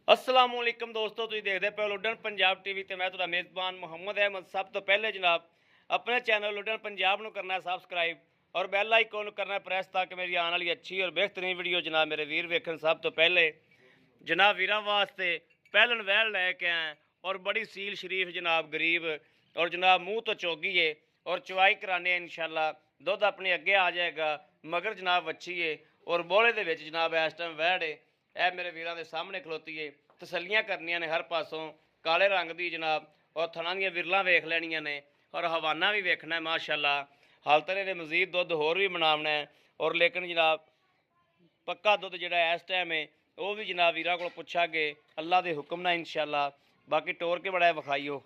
असलामुअलैकुम दोस्तों, तुम देखते पे लुडन पंजाब टीवी तो मैं तुहाडा मेज़बान मुहम्मद अहमद। सब तो पहले जनाब अपने चैनल लुडन पंजाब को करना सबसक्राइब और बैल आइकन करना प्रेस ताकि मेरी आने वाली अच्छी और बेहतरीन वीडियो जनाब मेरे वीर वेखन। सब तो पहले जनाब वीर वास्ते पहलन वैल लैके आए और बड़ी सील शरीफ जनाब गरीब और जनाब मुँह तो चौगी है और चवाई कराने इंशाल्लाह दुध अपने अगे आ जाएगा। मगर जनाब वच्छी है और बोले दे विच जनाब इस टाइम वैड़ है। यह मेरे वीरों के सामने खलोती है, तसलियाँ करनिया ने हर पासों काले रंग की जनाब और थना दी विरलां वेख लैनिया ने और हवाना भी वेखना है माशाअल्लाह। हाल तो ये मजीद दुध होर भी बनावना है और लेकिन जनाब पक्का दुध जो इस टाइम है वह भी जनाब वीरों को पुछा गए अल्लाह के हुक्म ना इंशाअल्लाह। बाकी टोर के बड़ा विखाइयो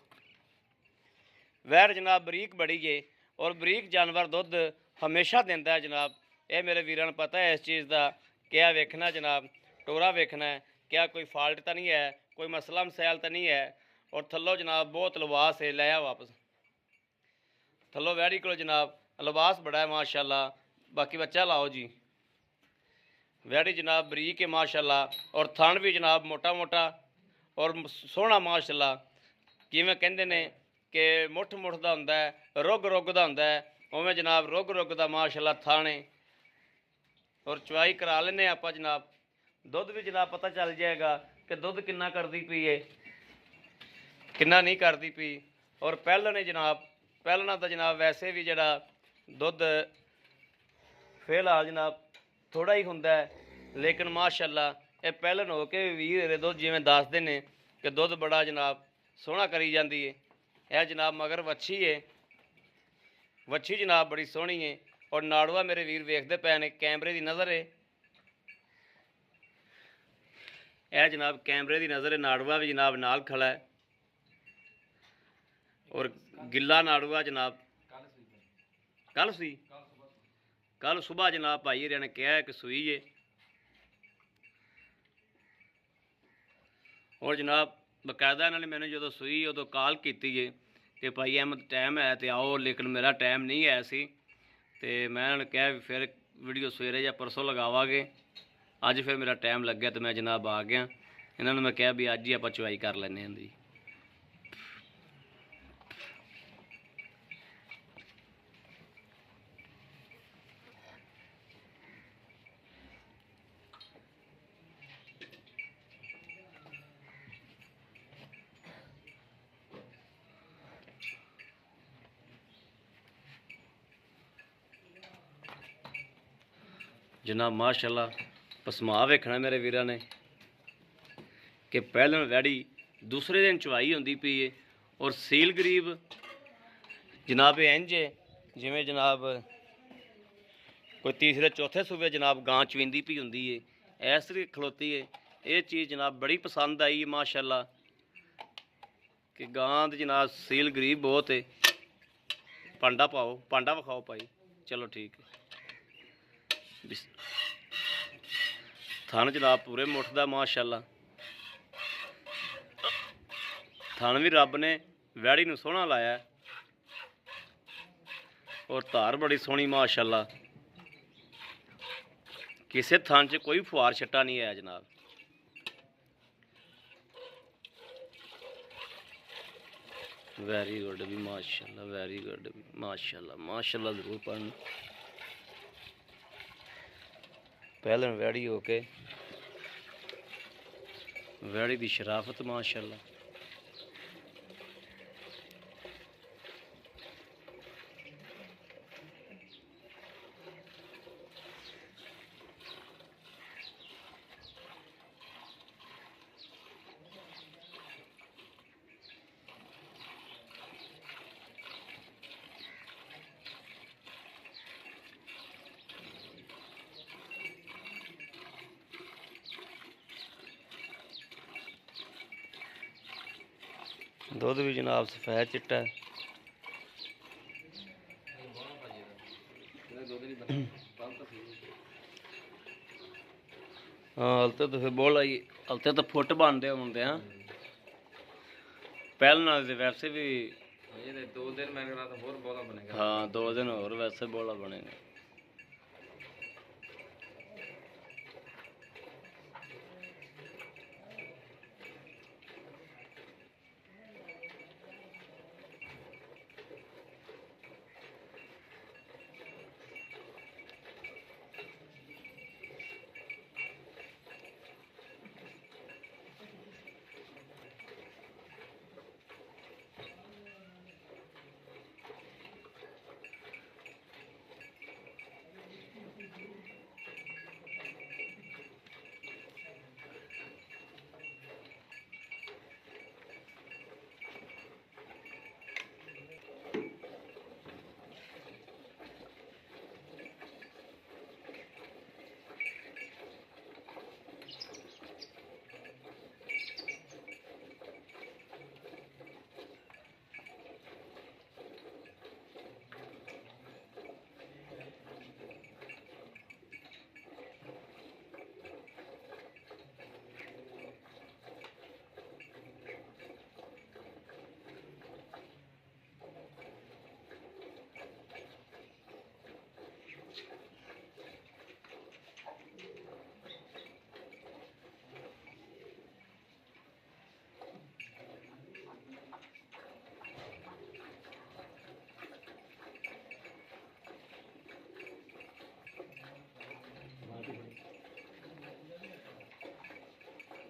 वैर जनाब बरीक बड़ी है और बरीक जानवर दुध हमेशा देंदा है जनाब। ये मेरे वीरों को पता है इस चीज़ का क्या वेखना जनाब, टोरा वेखना है क्या कोई फॉल्ट तो नहीं है, कोई मसला मसैल तो नहीं है। और थल्लो जनाब बहुत लिबास है, लाया वापस थल्लो वैड़ी को जनाब लिबास बड़ा है माशाअल्लाह। बाकी बच्चा लाओ जी, वैड़ी जनाब बरीक है माशाअल्लाह और थन भी जनाब मोटा मोटा और सोहना माशाअल्लाह। किवें कहंदे ने कि मुठ मुठ दा हुंदा है, रुग रुग दा हुंदा है, उवें जनाब रुग रुग दा माशाअल्लाह थन है। और चवाई करा लेने आप जनाब, दुध भी जनाब पता चल जाएगा कि दुध किन्ना करती पई है किन्ना नहीं करती पई। और पहलन है जनाब, पहलना तो जनाब वैसे भी जरा दुध फिलहाल जनाब थोड़ा ही होंदा है, लेकिन माशाअल्लाह ये पहलन हो के वीर दुध जिवें दसदे ने कि दुध बड़ा जनाब सोहना करी जाती है। यह जनाब मगर वच्छी है, वच्छी जनाब बड़ी सोहनी है और नाड़ुआ मेरे वीर वेखते पे ने कैमरे की नज़र है। यह जनाब कैमरे की नज़र है, नाड़ुआ भी जनाब नाल खड़ा है और गिला नाड़ुआ जनाब कल सी कल सुबह जनाब भाई ने कहा है कि सूई है। और जनाब बकायदा इन्होंने मैंने जो सूई उदों कॉल की है कि भाई अहमद टाइम है तो आओ, लेकिन मेरा टाइम नहीं है सी तो मैं उन्होंने कहा फिर वीडियो सवेरे या परसों लगावांगे। अज फिर मेरा टाइम लग गया तो मैं जनाब आ गया। इन्होंने मैं कहा भी अज ही आप चवाई कर लें जी। जनाब माशाअल्लाह पसमा वेखना मेरे वीरों ने कि पहलन वैड़ी दूसरे दिन चवाई होंदी पई है और सील गरीब जनाब इंज है जिमें जनाब कोई तीसरे चौथे सूबे जनाब गां चवींदी पई होंदी है इस तरीके खलोती है। ये चीज़ जनाब बड़ी पसंद आई माशाअल्लाह कि गां दी जनाब सील गरीब बहुत है। पांडा पाओ, पांडा विखाओ भाई, चलो ठीक है। थन जनाब पूरे मुठदा माशाअल्लाह, थन भी रब ने वैड़ी नूं सोहना लाया और धार बड़ी सोहनी माशाअल्लाह। किसी थन च कोई फुहार छट्टा नहीं है जनाब। वेरी गुड भी माशाअल्लाह, वेरी गुड भी माशाअल्लाह, माशाअल्लाह जरूर पढ़न। पहले वैड़ी हो के वैड़ी की शराफत माशाअल्लाह। दुध भी जनाब सफेद चिट्टा है। हाँ हलते तो फिर बोल आई, हलते तो फुट बनते होंगे। हाँ पहलना वैसे भी 2 दिन मैंने कहा तो होर बोला बनेगा। हाँ 2 दिन और वैसे बोला बनेगा।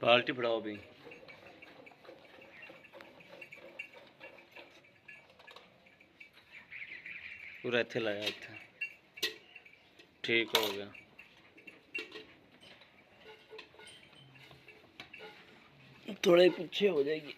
बाल्टी फड़ाओ भी। पूरा इत्थे लाया, इत्थे ठीक हो गया। थोड़े पीछे हो जाएगी।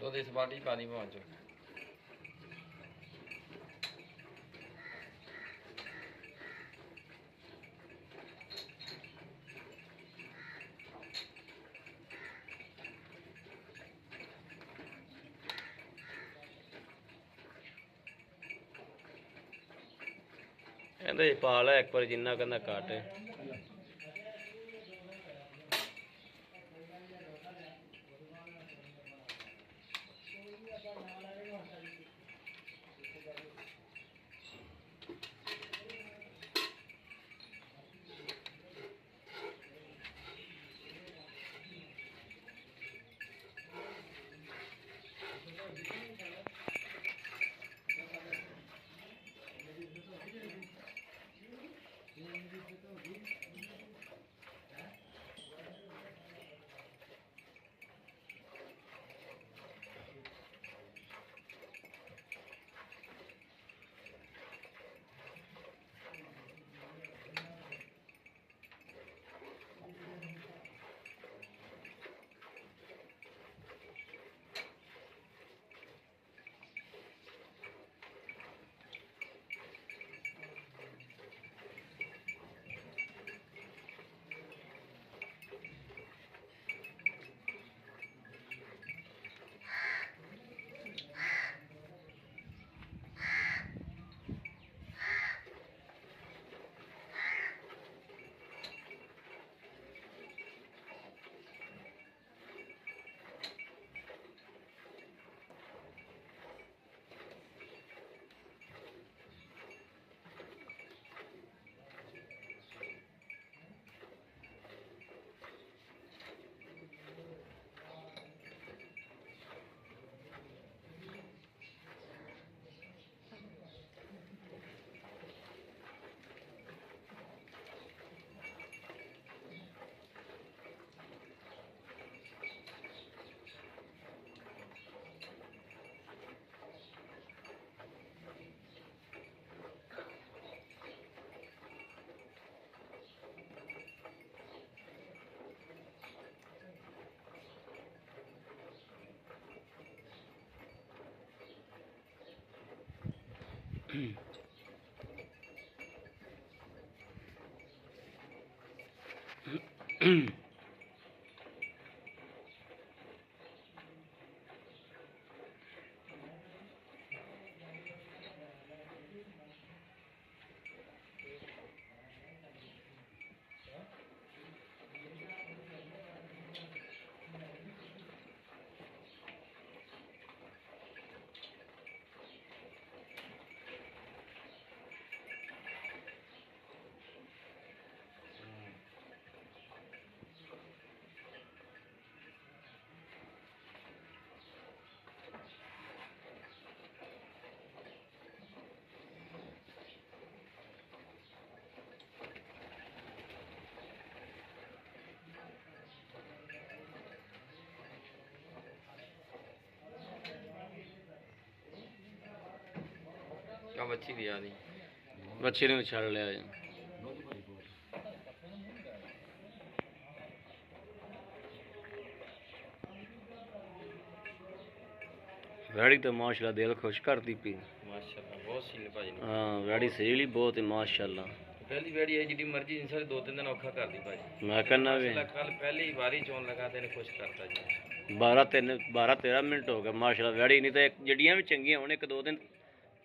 ਦੁੱਧ ਇਸ ਬਾਲਟੀ ਪਾਣੀ ਪਹੁੰਚ कहते पा ला एक बार जिन्ना कहना घट है। ਬੱਚੀ ਦੀ ਆ ਦੀ ਬੱਚੇ ਨੂੰ ਛੱਡ ਲਿਆ ਜੀ। ਵੈੜੀ ਤਾਂ ਮਾਸ਼ਾਅੱਲਾ ਦਿਲ ਖੁਸ਼ ਕਰਦੀ ਪਈ। ਮਾਸ਼ਾਅੱਲਾ ਬਹੁਤ ਸੀਲ ਭਾਜੀ ਨੇ। ਹਾਂ ਵੈੜੀ ਸਹੀ ਬਹੁਤ ਹੈ ਮਾਸ਼ਾਅੱਲਾ। ਪਹਿਲੀ ਵੈੜੀ ਹੈ ਜਿੱਡੀ ਮਰਜ਼ੀ ਇਨਸਾਨ 2-3 ਦਿਨ ਔਖਾ ਕਰਦੀ ਭਾਜੀ। ਮੈਂ ਕਹਿੰਦਾ ਵੀ ਕੱਲ ਪਹਿਲੀ ਵਾਰੀ ਚੋਣ ਲਗਾ ਤੇ ਇਹਨੇ ਖੁਸ਼ ਕਰਤਾ ਜੀ। 12-13 ਮਿੰਟ ਹੋ ਗਏ ਮਾਸ਼ਾਅੱਲਾ। ਵੈੜੀ ਨਹੀਂ ਤਾਂ ਜਿਹੜੀਆਂ ਵੀ ਚੰਗੀਆਂ ਹੋਣ 1-2 ਦਿਨ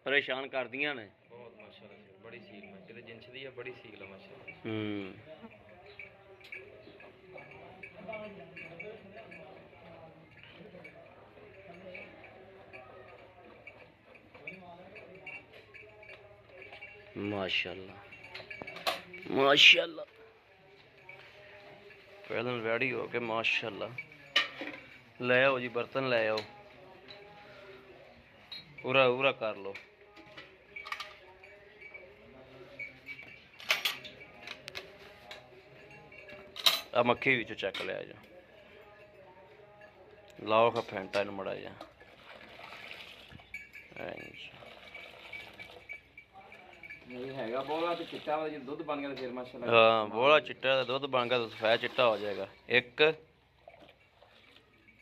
ਪਰੇਸ਼ਾਨ ਕਰਦੀਆਂ ਨੇ। ਬਹੁਤ ਮਾਸ਼ਾਅੱਲਾ ਬੜੀ ਸੀਲ ਮੈਂ ਕਿਤੇ ਜਿੰਚ ਦੀ ਆ ਬੜੀ ਸੀਲ ਆ ਮਾਸ਼ਾਅੱਲਾ। माशाल्लाह माशाल्लाह पहले रेडी हो के माशाल्लाह ले आओ जी बर्तन ले आओ पूरा पूरा कर लो। आ मक्खी विचों चक लिया जा लाओ खा फेंटा इन मड़ा जा ਹੈਗਾ ਬੋਲਾ ਤੇ ਚਿੱਟਾ ਵਾ ਜੇ ਦੁੱਧ ਬਣ ਗਿਆ ਤੇ ਫਿਰ ਮਾਸ਼ਾਅੱਲਾ। ਹਾਂ ਬੋਲਾ ਚਿੱਟਾ ਦਾ ਦੁੱਧ ਬਣ ਗਿਆ ਤਾਂ ਸਫੈਦ ਚਿੱਟਾ ਹੋ ਜਾਏਗਾ। 1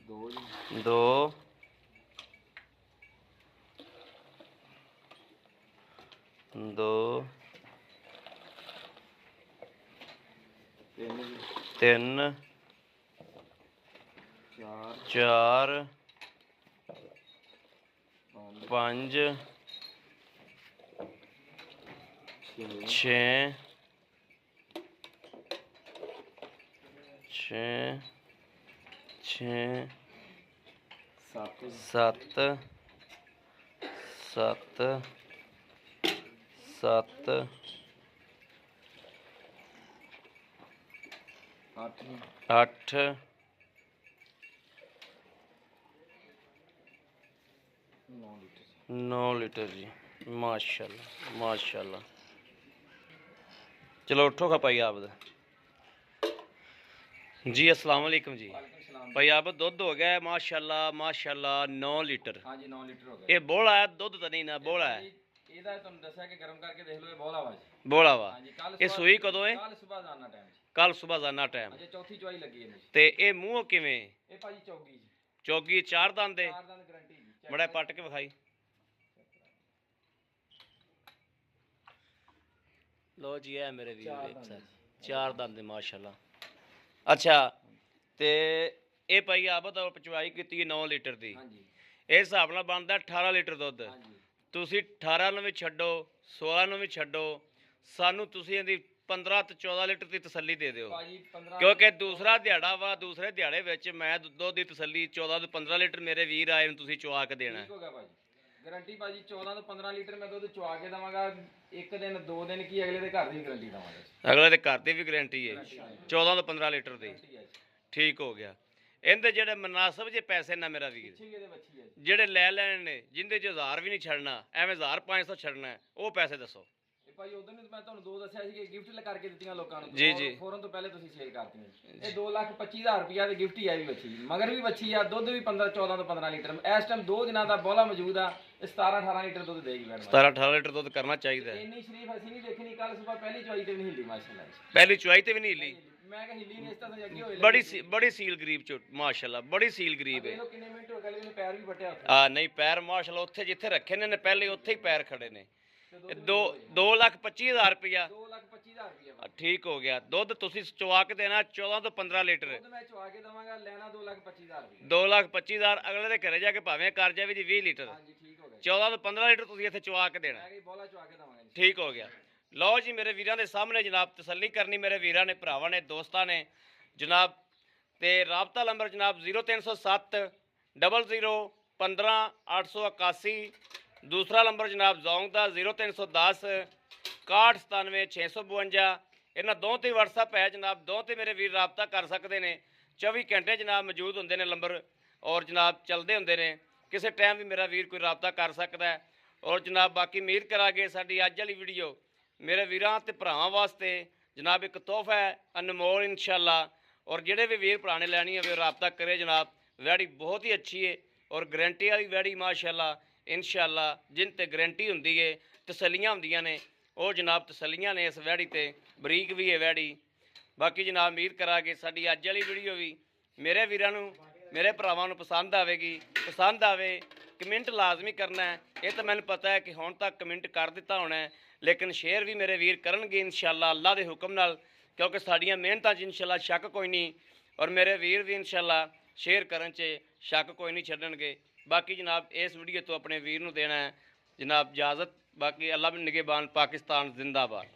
2 2 3 4 5 6 7 8 9 लीटर जी माशाल्लाह माशाल्लाह। चलो उठो खा भाई आप जी। अस्सलाम वालेकुम जी भाई आप दुध हो गया माशाल्लाह माशाल्लाह 9 लीटर। हाँ जी 9 लीटर हो गया। ये बोला है दुध तो नहीं ना बोला है ਇਹਦਾ ਤੁਹਾਨੂੰ ਦੱਸਿਆ ਕਿ ਗਰਮ ਕਰਕੇ ਦੇਖ ਲਓ ਇਹ ਬੋਲਾ ਵਾ ਜੀ। बोला वा ਹਾਂਜੀ ਕੱਲ ये सूई कदों है ਕੱਲ ਸਵੇਰ ਜਾਣਾ ਟਾਈਮ ਜੀ। कल सुबह जाना टाइम ਅਜੇ ਚੌਥੀ ਚੁਆਈ ਲੱਗੀ ਇਹਨੂੰ। ते ये मुंह किवें ਇਹ ਭਾਜੀ ਚੌਗੀ ਜੀ। चौगी 4 दंद दे 4 ਦਿਨ ਗਾਰੰਟੀ ਜੀ। बड़ा पट के विखाई लो जी है मेरे वीर 4 दंद माशाल्लाह। अच्छा ते ये भाई आप बताओ पचवाई की 9 लीटर दी ਹਾਂਜੀ इस हिसाब नाल बनदा 18 लीटर दुध। ਹਾਂਜੀ ਤੁਸੀਂ 18 ਨੂੰ ਵੀ ਛੱਡੋ 16 ਨੂੰ ਵੀ ਛੱਡੋ ਸਾਨੂੰ ਤੁਸੀਂ ਇਹਦੀ 15 ਤੇ 14 ਲੀਟਰ ਦੀ ਤਸੱਲੀ ਦੇ ਦਿਓ ਭਾਜੀ 15 ਕਿਉਂਕਿ ਦੂਸਰਾ ਦਿਹਾੜਾ ਵਾ ਦੂਸਰੇ ਦਿਹਾੜੇ ਵਿੱਚ ਮੈਂ ਦੁੱਧ ਦੀ ਤਸੱਲੀ 14 ਤੋਂ 15 ਲੀਟਰ ਮੇਰੇ ਵੀਰ ਆਏ ਨੂੰ ਤੁਸੀਂ ਚੁਆ ਕੇ ਦੇਣਾ। ਠੀਕ ਹੋ ਗਿਆ ਭਾਜੀ ਗਾਰੰਟੀ ਭਾਜੀ 14 ਤੋਂ 15 ਲੀਟਰ ਮੈਂ ਦੁੱਧ ਚੁਆ ਕੇ ਦਵਾਂਗਾ। ਇੱਕ ਦਿਨ 2 ਦਿਨ ਕੀ ਅਗਲੇ ਦੇ ਘਰ ਦੀ ਗਾਰੰਟੀ ਦਵਾਂਗਾ। ਅਗਲੇ ਦੇ ਘਰ ਦੀ ਵੀ ਗਾਰੰਟੀ ਹੈ 14 ਤੋਂ 15 ਲੀਟਰ ਦੀ। ਠੀਕ ਹੋ ਗਿਆ। ਇਹਦੇ ਜਿਹੜੇ ਮਨਾਸਬ ਜੇ ਪੈਸੇ ਨਾ ਮੇਰਾ ਵੀਰ ਜਿਹੜੇ ਲੈ ਲੈਣ ਨੇ ਜਿੰਦੇ ਚ 1000 ਵੀ ਨਹੀਂ ਛੱਡਣਾ ਐਵੇਂ 1500 ਛੱਡਣਾ ਉਹ ਪੈਸੇ ਦੱਸੋ। ਇਹ ਭਾਈ ਉਦੋਂ ਨੇ ਮੈਂ ਤੁਹਾਨੂੰ 2 ਦੱਸਿਆ ਸੀ ਕਿ ਗਿਫਟ ਕਰਕੇ ਦਿੱਤੀਆਂ ਲੋਕਾਂ ਨੂੰ। ਜੀ ਜੀ ਫੌਰਨ ਤੋਂ ਪਹਿਲੇ ਤੁਸੀਂ ਸੇਲ ਕਰਤੀਆਂ। ਇਹ 2,25,000 ਰੁਪਇਆ ਦੀ ਗਿਫਟ ਹੀ ਆਈ ਬੱਚੀ ਮਗਰ ਵੀ ਬੱਚੀ ਆ ਦੁੱਧ ਵੀ 14 ਤੋਂ 15 ਲੀਟਰ ਇਸ ਟਾਈਮ 2 ਦਿਨਾਂ ਦਾ ਬੋਲਾ ਮੌਜੂਦ ਆ। ਇਹ 17-18 ਲੀਟਰ ਦੁੱਧ ਦੇਗੀ ਮੈਡਮ। 17-18 ਲੀਟਰ ਦੁੱਧ ਕਰਨਾ ਚਾਹੀਦਾ ਹੈ। ਇੰਨੀ ਸ਼ਰੀਫ ਅਸੀਂ ਨਹੀਂ ਦੇਖਣੀ। ਕੱਲ ਸਵੇਰ ਪਹਿਲੀ ਚੁਆਈ ਤੇ ਵੀ ਨਹੀਂ ਹਿੱਲੀ ਮਾਸ਼ਾਅੱਲਾ। ਪਹਿਲੀ ਚੁਆਈ ਤੇ ਵੀ ਨਹੀਂ ਹਿੱਲੀ। ਮੈਂ ਕਿਹਾ ਹਿੱਲੀ ਨਹੀਂ ਇਸ ਤਰ੍ਹਾਂ ਅੱਗੇ ਹੋਏ ਬੜੀ ਸੀਲ ਗਰੀਬ ਚ ਮਾਸ਼ਾਅੱਲਾ ਬੜੀ ਸੀਲ ਗਰੀਬ ਹੈ। ਕਿੰਨੇ ਮਿੰਟ ਹੋ ਗਏ ਇਹਨੇ ਪੈਰ ਵੀ ਵੱਟਿਆ ਉੱਥੇ। ਆ ਨਹੀਂ ਪੈਰ ਮਾਸ਼ਾਅੱਲਾ ਉੱਥੇ ਜਿੱਥੇ ਰੱਖੇ ਨੇ ਪਹਿਲੇ ਉੱਥੇ ਹੀ ਪੈਰ ਖੜੇ ਨੇ। 2,25,000 ਰੁਪਇਆ 2,25,000 ਰੁਪਇਆ ਠੀਕ ਹੋ ਗਿਆ। ਦੁੱਧ ਤੁਸੀਂ ਚੁਆ ਕੇ ਦੇਣਾ 14 ਤੋਂ 15 ਲੀਟਰ। ਦੁੱਧ ਮੈਂ ਚੁਆ ਕੇ ਦਵਾਂਗਾ ਲੈਣਾ 2,25,000 ਰੁਪਇਆ। 2,25,000 ਅਗਲੇ ਦੇ ਘਰੇ ਜਾ ਕੇ ਭਾਵੇਂ ਕਰ ਜਾਵੇ ਜੀ 20 ਲੀਟਰ। ਹਾਂਜੀ ਠੀਕ ਹੋ ਗਿਆ। 14 ਤੋਂ 15 ਲੀਟਰ ਤੁਸੀਂ ਇੱਥੇ ਚੁਆ ਕੇ ਦੇਣਾ। ਮੈਂ ਕਿ ਬੋਲਾ ਚੁਆ ਕੇ ਦਵਾਂਗਾ। ਠੀਕ ਹੋ ਗਿਆ। ਲਓ ਜੀ ਮੇਰੇ ਵੀਰਾਂ ਦੇ ਸਾਹਮਣੇ ਜਨਾਬ ਤਸੱਲੀ ਕਰਨੀ ਮੇਰੇ ਵੀਰਾਂ ਨੇ ਭਰਾਵਾਂ ਨੇ ਦੋਸਤਾਂ ਨੇ ਜਨਾਬ ਤੇ ਰਾਬਤਾ ਨੰਬਰ ਜਨਾਬ 0307 00 15 881। दूसरा नंबर जनाब जोंग का 0310 61 97 652। इन्होंने दो ते व्हाट्सअप है जनाब दो ते मेरे वीर रबता कर सकते हैं। 24 घंटे जनाब मौजूद होंगे ने नंबर और जनाब चलते होंगे ने किसी टाइम भी मेरा वीर कोई रबता कर सकता है। और जनाब बाकी उम्मीद करा साड़ी अज वाली वीडियो मेरे वीरां ते भरावां वास्ते जनाब एक तोहफा है अनमोल इंशाअल्लाह। और जिहड़े भी वीर भरा ने लैनी है रबता करे जनाब। वैड़ी बहुत ही अच्छी है और गारंटी वाली वैड़ी माशाअल्लाह इंशाअल्लाह जिन ते गारंटी हुंदी है ਤਸੱਲੀਆਂ ਹੁੰਦੀਆਂ ਨੇ ਉਹ ਜਨਾਬ ਤਸੱਲੀਆਂ ਨੇ ਇਸ ਵਹਿੜੀ ਤੇ ਬਰੀਕ ਵੀ ਹੈ ਵਹਿੜੀ। ਬਾਕੀ ਜਨਾਬ ਉਮੀਦ ਕਰਾਂਗੇ ਸਾਡੀ ਅੱਜ ਵਾਲੀ ਵੀਡੀਓ ਵੀ ਮੇਰੇ ਵੀਰਾਂ ਨੂੰ ਮੇਰੇ ਭਰਾਵਾਂ ਨੂੰ ਪਸੰਦ ਆਵੇਗੀ। ਪਸੰਦ ਆਵੇ ਕਮੈਂਟ ਲਾਜ਼ਮੀ ਕਰਨਾ ਹੈ। ਇਹ ਤਾਂ ਮੈਨੂੰ ਪਤਾ ਹੈ ਕਿ ਹੁਣ ਤੱਕ ਕਮੈਂਟ ਕਰ ਦਿੱਤਾ ਹੋਣਾ ਹੈ, ਲੇਕਿਨ ਸ਼ੇਅਰ ਵੀ ਮੇਰੇ ਵੀਰ ਕਰਨਗੇ ਇਨਸ਼ਾਅੱਲਾ ਅੱਲਾ ਦੇ ਹੁਕਮ ਨਾਲ, ਕਿਉਂਕਿ ਸਾਡੀਆਂ ਮਿਹਨਤਾਂ 'ਚ ਇਨਸ਼ਾਅੱਲਾ ਸ਼ੱਕ ਕੋਈ ਨਹੀਂ ਔਰ ਮੇਰੇ ਵੀਰ ਵੀ ਇਨਸ਼ਾਅੱਲਾ ਸ਼ੇਅਰ ਕਰਨ 'ਚ ਸ਼ੱਕ ਕੋਈ ਨਹੀਂ ਛੱਡਣਗੇ। ਬਾਕੀ ਜਨਾਬ ਇਸ ਵੀਡੀਓ ਤੋਂ ਆਪਣੇ ਵੀਰ ਨੂੰ ਦੇਣਾ ਹੈ ਜਨਾਬ ਇਜਾਜ਼ਤ। ਬਾਕੀ ਅੱਲਾ ਨਿਗਹਿਬਾਨ, ਪਾਕਿਸਤਾਨ ਜ਼ਿੰਦਾਬਾਦ।